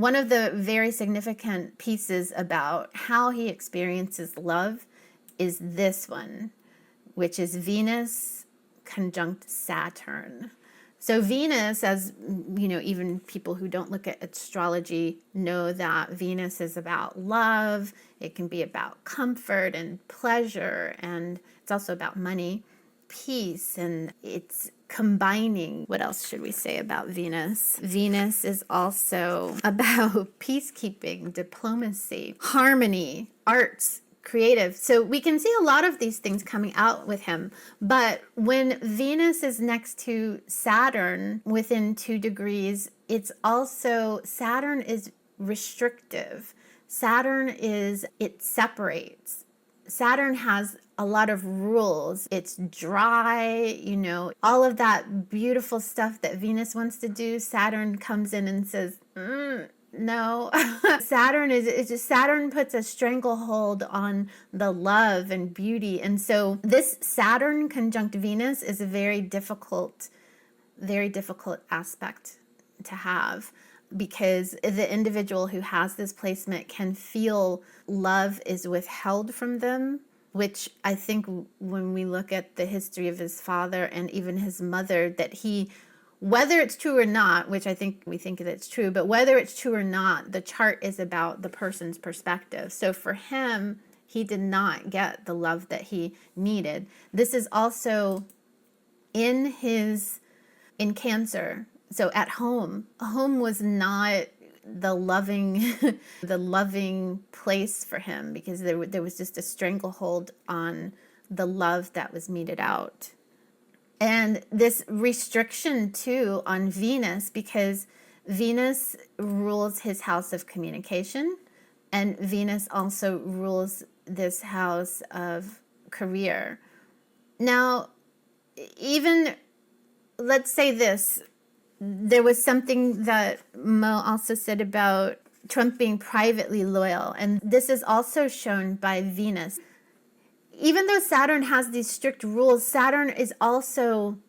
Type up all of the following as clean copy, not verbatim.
one of the very significant pieces about how he experiences love is this one, which is Venus conjunct Saturn. So Venus, as you know, even people who don't look at astrology know that Venus is about love. It can be about comfort and pleasure, and it's also about money, peace, and it's combining. What else should we say about Venus? Venus is also about peacekeeping, diplomacy, harmony, arts, creative. So we can see a lot of these things coming out with him. But when Venus is next to Saturn within 2 degrees, Saturn is restrictive. It separates. Saturn has a lot of rules. It's dry, all of that beautiful stuff that Venus wants to do. Saturn comes in and says, no. Saturn puts a stranglehold on the love and beauty. And so this Saturn conjunct Venus is a very difficult aspect to have, because the individual who has this placement can feel love is withheld from them, which I think when we look at the history of his father and even his mother, that whether it's true or not, which I think we think that it's true, but whether it's true or not, the chart is about the person's perspective. So for him, he did not get the love that he needed. This is also in Cancer. So at home was not the loving place for him, because there was just a stranglehold on the love that was meted out. And this restriction too on Venus, because Venus rules his house of communication, and Venus also rules this house of career. Now, even let's say this, there was something that Mo also said about Trump being privately loyal, and this is also shown by Venus. Even though Saturn has these strict rules, Saturn is also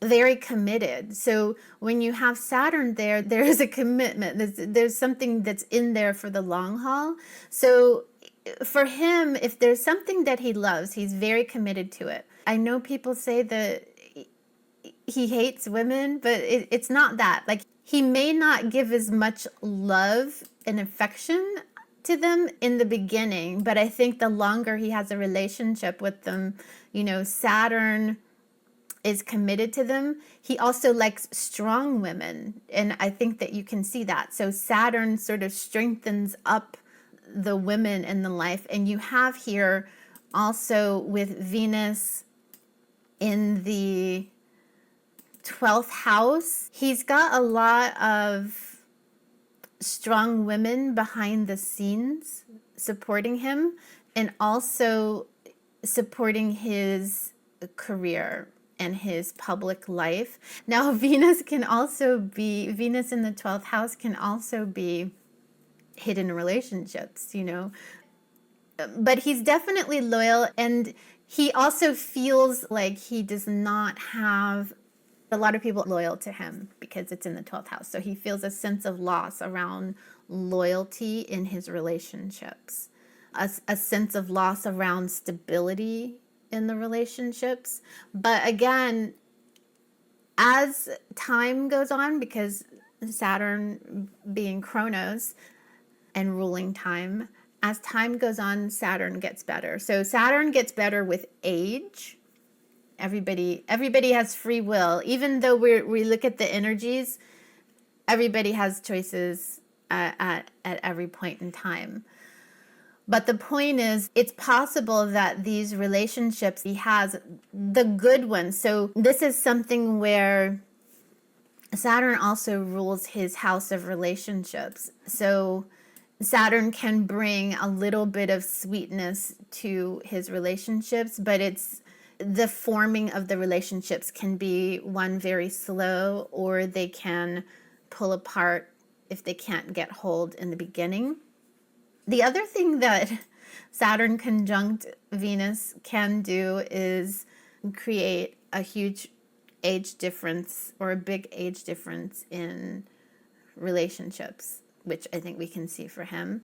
very committed. So when you have Saturn there is a commitment. There's something that's in there for the long haul. So for him, if there's something that he loves, he's very committed to it. I know people say that he hates women, but it's not that. Like, he may not give as much love and affection to them in the beginning, but I think the longer he has a relationship with them, Saturn is committed to them. He also likes strong women, and I think that you can see that. So Saturn sort of strengthens up the women in the life. And you have here also with Venus in the 12th house, he's got a lot of strong women behind the scenes supporting him, and also supporting his career and his public life. Now, Venus in the 12th house can also be hidden relationships, But he's definitely loyal, and he also feels like he does not have a lot of people loyal to him because it's in the 12th house. So he feels a sense of loss around loyalty in his relationships, a sense of loss around stability in the relationships. But again, as time goes on, because Saturn being Chronos and ruling time, as time goes on, Saturn gets better. So Saturn gets better with age. Everybody has free will. Even though we look at the energies, everybody has choices at every point in time. But the point is, it's possible that these relationships he has, the good ones. So this is something where Saturn also rules his house of relationships. So Saturn can bring a little bit of sweetness to his relationships, but the forming of the relationships can be one very slow, or they can pull apart if they can't get hold in the beginning. The other thing that Saturn conjunct Venus can do is create a huge age difference, or a big age difference in relationships, which I think we can see for him.